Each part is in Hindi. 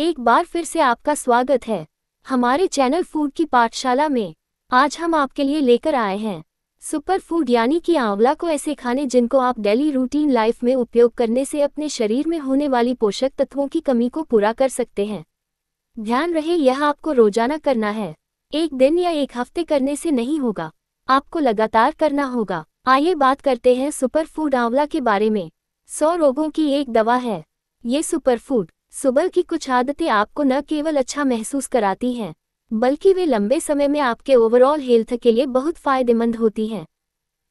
एक बार फिर से आपका स्वागत है हमारे चैनल फूड की पाठशाला में। आज हम आपके लिए लेकर आए हैं सुपर फूड यानी कि आंवला को ऐसे खाने जिनको आप डेली रूटीन लाइफ में उपयोग करने से अपने शरीर में होने वाली पोषक तत्वों की कमी को पूरा कर सकते हैं। ध्यान रहे, यह आपको रोजाना करना है, एक दिन या एक हफ्ते करने से नहीं होगा, आपको लगातार करना होगा। आइए बात करते हैं सुपर फूड आंवला के बारे में। 100 रोगों की एक दवा है ये सुपर फूड। सुबह की कुछ आदतें आपको न केवल अच्छा महसूस कराती हैं, बल्कि वे लंबे समय में आपके ओवरऑल हेल्थ के लिए बहुत फायदेमंद होती हैं।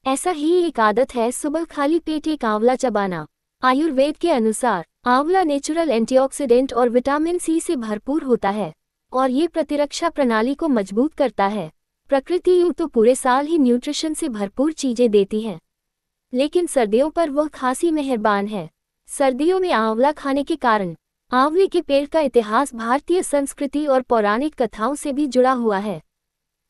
ऐसा ही एक आदत है सुबह खाली पेट एक आंवला चबाना। आयुर्वेद के अनुसार आंवला नेचुरल एंटीऑक्सीडेंट और विटामिन सी से भरपूर होता है और ये प्रतिरक्षा प्रणाली को मजबूत करता है। प्रकृति यूं तो पूरे साल ही न्यूट्रिशन से भरपूर चीजें देती है, लेकिन सर्दियों पर वह खासी मेहरबान है। सर्दियों में आंवला खाने के कारण आंवले के पेड़ का इतिहास भारतीय संस्कृति और पौराणिक कथाओं से भी जुड़ा हुआ है।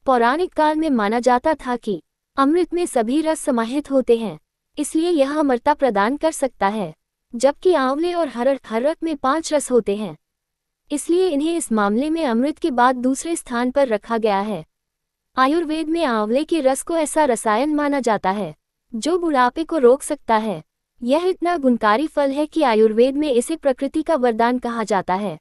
पौराणिक काल में माना जाता था कि अमृत में सभी रस समाहित होते हैं, इसलिए यह अमरता प्रदान कर सकता है, जबकि आंवले और हरड़ में 5 रस होते हैं, इसलिए इन्हें इस मामले में अमृत के बाद दूसरे स्थान पर रखा गया है। आयुर्वेद में आंवले के रस को ऐसा रसायन माना जाता है जो बुढ़ापे को रोक सकता है। यह इतना गुणकारी फल है कि आयुर्वेद में इसे प्रकृति का वरदान कहा जाता है।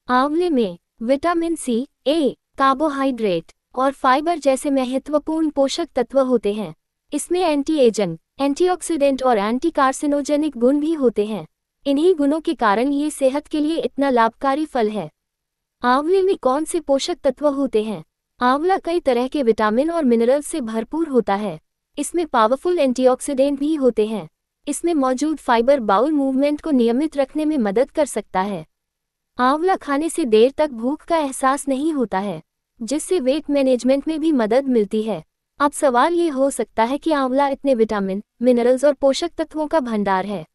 आंवले में विटामिन सी, ए, कार्बोहाइड्रेट और फाइबर जैसे महत्वपूर्ण पोषक तत्व होते हैं। इसमें एंटी एजेंट, एंटीऑक्सीडेंट और एंटी कार्सिनोजेनिक गुण भी होते हैं। इन्हीं गुणों के कारण ये सेहत के लिए इतना लाभकारी फल है। आंवले में कौन से पोषक तत्व होते हैं? आंवला कई तरह के विटामिन और मिनरल से भरपूर होता है। इसमें पावरफुल एंटीऑक्सीडेंट भी होते हैं। इसमें मौजूद फाइबर बाउल मूवमेंट को नियमित रखने में मदद कर सकता है। आंवला खाने से देर तक भूख का एहसास नहीं होता है, जिससे वेट मैनेजमेंट में भी मदद मिलती है। अब सवाल ये हो सकता है कि आंवला इतने विटामिन, मिनरल्स और पोषक तत्वों का भंडार है,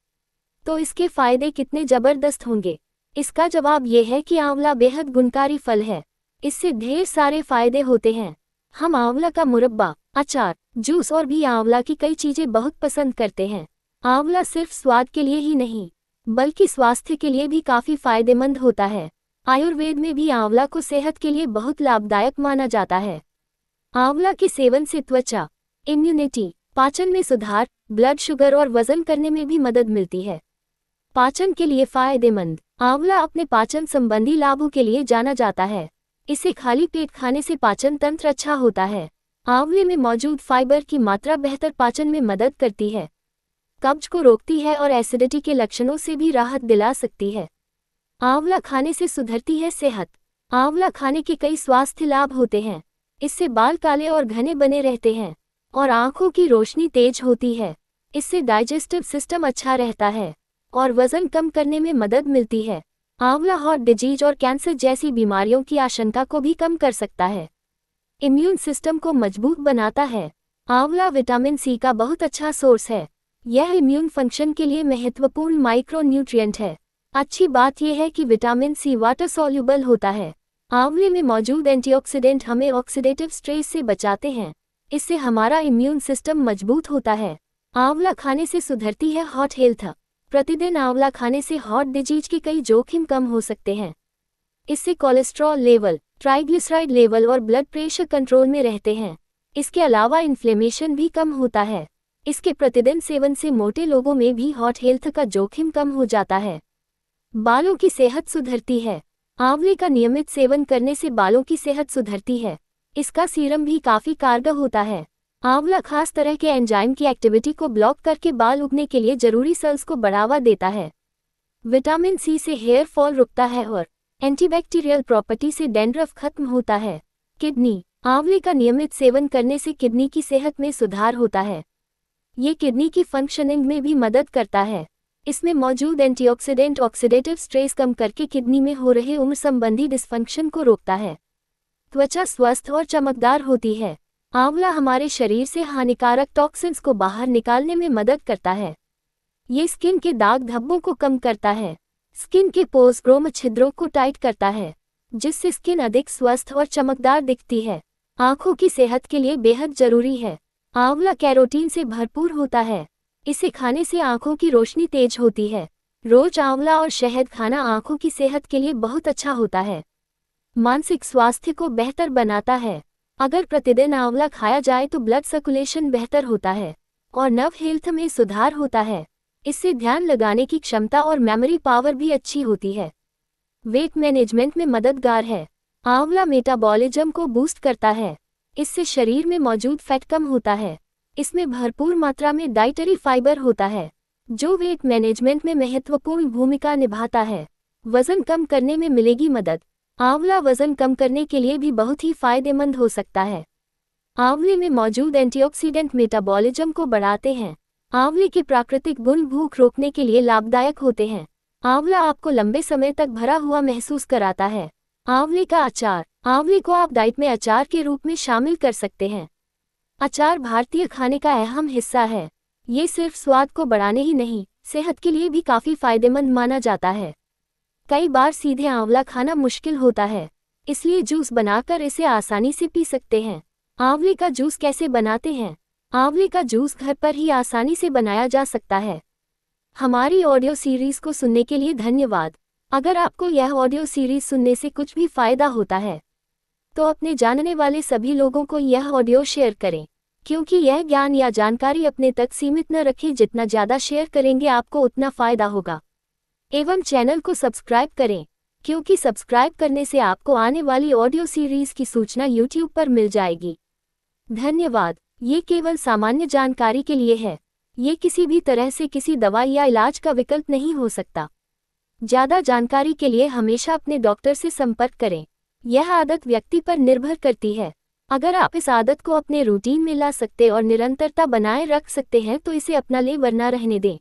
तो इसके फायदे कितने जबरदस्त होंगे? इसका जवाब ये है कि आंवला बेहद गुणकारी फल है। इससे ढेर सारे फायदे होते हैं। हम आंवला का मुरब्बा, अचार, जूस और भी आंवला की कई चीजें बहुत पसंद करते हैं। आंवला सिर्फ स्वाद के लिए ही नहीं, बल्कि स्वास्थ्य के लिए भी काफी फायदेमंद होता है। आयुर्वेद में भी आंवला को सेहत के लिए बहुत लाभदायक माना जाता है। आंवला के सेवन से त्वचा, इम्यूनिटी, पाचन में सुधार, ब्लड शुगर और वजन करने में भी मदद मिलती है। पाचन के लिए फायदेमंद, आंवला अपने पाचन संबंधी लाभों के लिए जाना जाता है। इसे खाली पेट खाने से पाचन तंत्र अच्छा होता है। आंवले में मौजूद फाइबर की मात्रा बेहतर पाचन में मदद करती है, कब्ज को रोकती है और एसिडिटी के लक्षणों से भी राहत दिला सकती है। आंवला खाने से सुधरती है सेहत। आंवला खाने के कई स्वास्थ्य लाभ होते हैं। इससे बाल काले और घने बने रहते हैं और आंखों की रोशनी तेज होती है। इससे डाइजेस्टिव सिस्टम अच्छा रहता है और वजन कम करने में मदद मिलती है। आंवला हार्ट डिजीज और कैंसर जैसी बीमारियों की आशंका को भी कम कर सकता है। इम्यून सिस्टम को मजबूत बनाता है। आंवला विटामिन सी का बहुत अच्छा सोर्स है। यह इम्यून फंक्शन के लिए महत्वपूर्ण माइक्रो न्यूट्रिएंट है। अच्छी बात यह है कि विटामिन सी वाटर सॉल्युबल होता है। आंवले में मौजूद एंटीऑक्सीडेंट हमें ऑक्सीडेटिव स्ट्रेस से बचाते हैं। इससे हमारा इम्यून सिस्टम मजबूत होता है। आंवला खाने से सुधरती है हार्ट हेल्थ। प्रतिदिन आंवला खाने से हार्ट डिजीज के कई जोखिम कम हो सकते हैं। इससे कोलेस्ट्रॉल लेवल, ट्राइग्लिसराइड लेवल और ब्लड प्रेशर कंट्रोल में रहते हैं। इसके अलावा इन्फ्लेमेशन भी कम होता है। इसके प्रतिदिन सेवन से मोटे लोगों में भी हार्ट हेल्थ का जोखिम कम हो जाता है। बालों की सेहत सुधरती है। आंवले का नियमित सेवन करने से बालों की सेहत सुधरती है। इसका सीरम भी काफी कारगर होता है। आंवला खास तरह के एंजाइम की एक्टिविटी को ब्लॉक करके बाल उगने के लिए जरूरी सेल्स को बढ़ावा देता है। विटामिन सी से हेयर फॉल रुकता है और एंटीबैक्टीरियल प्रॉपर्टी से डैंड्रफ खत्म होता है। किडनी, आंवले का नियमित सेवन करने से किडनी की सेहत में सुधार होता है। ये किडनी की फंक्शनिंग में भी मदद करता है। इसमें मौजूद एंटीऑक्सीडेंट ऑक्सीडेटिव स्ट्रेस कम करके किडनी में हो रहे उम्र संबंधी डिस्फंक्शन को रोकता है। त्वचा स्वस्थ और चमकदार होती है। आंवला हमारे शरीर से हानिकारक टॉक्सिन्स को बाहर निकालने में मदद करता है। ये स्किन के दाग धब्बों को कम करता है। स्किन के पोर्स ब्रोम छिद्रों को टाइट करता है, जिससे स्किन अधिक स्वस्थ और चमकदार दिखती है। आंखों की सेहत के लिए बेहद जरूरी है। आंवला कैरोटीन से भरपूर होता है। इसे खाने से आंखों की रोशनी तेज होती है। रोज आंवला और शहद खाना आंखों की सेहत के लिए बहुत अच्छा होता है। मानसिक स्वास्थ्य को बेहतर बनाता है। अगर प्रतिदिन आंवला खाया जाए तो ब्लड सर्कुलेशन बेहतर होता है और नर्व हेल्थ में सुधार होता है। इससे ध्यान लगाने की क्षमता और मेमोरी पावर भी अच्छी होती है। वेट मैनेजमेंट में मददगार है। आंवला मेटाबॉलिज्म को बूस्ट करता है। इससे शरीर में मौजूद फैट कम होता है। इसमें भरपूर मात्रा में डाइटरी फाइबर होता है, जो वेट मैनेजमेंट में महत्वपूर्ण भूमिका निभाता है। वजन कम करने में मिलेगी मदद। आंवला वजन कम करने के लिए भी बहुत ही फायदेमंद हो सकता है। आंवले में मौजूद एंटीऑक्सीडेंट मेटाबॉलिज्म को बढ़ाते हैं। आंवले के प्राकृतिक गुण भूख रोकने के लिए लाभदायक होते हैं। आंवला आपको लंबे समय तक भरा हुआ महसूस कराता है। आंवले का अचार। आंवले को आप डाइट में अचार के रूप में शामिल कर सकते हैं। अचार भारतीय खाने का अहम हिस्सा है। ये सिर्फ स्वाद को बढ़ाने ही नहीं, सेहत के लिए भी काफी फायदेमंद माना जाता है। कई बार सीधे आंवला खाना मुश्किल होता है, इसलिए जूस बनाकर इसे आसानी से पी सकते हैं। आंवले का जूस कैसे बनाते हैं? आंवले का जूस घर पर ही आसानी से बनाया जा सकता है। हमारी ऑडियो सीरीज को सुनने के लिए धन्यवाद। अगर आपको यह ऑडियो सीरीज सुनने से कुछ भी फायदा होता है तो अपने जानने वाले सभी लोगों को यह ऑडियो शेयर करें, क्योंकि यह ज्ञान या जानकारी अपने तक सीमित न रखें। जितना ज़्यादा शेयर करेंगे आपको उतना फायदा होगा। एवं चैनल को सब्सक्राइब करें, क्योंकि सब्सक्राइब करने से आपको आने वाली ऑडियो सीरीज की सूचना यूट्यूब पर मिल जाएगी। धन्यवाद। ये केवल सामान्य जानकारी के लिए है। ये किसी भी तरह से किसी दवा या इलाज का विकल्प नहीं हो सकता। ज़्यादा जानकारी के लिए हमेशा अपने डॉक्टर से संपर्क करें। यह आदत व्यक्ति पर निर्भर करती है। अगर आप इस आदत को अपने रूटीन में ला सकते और निरंतरता बनाए रख सकते हैं तो इसे अपना लें, वरना रहने दें।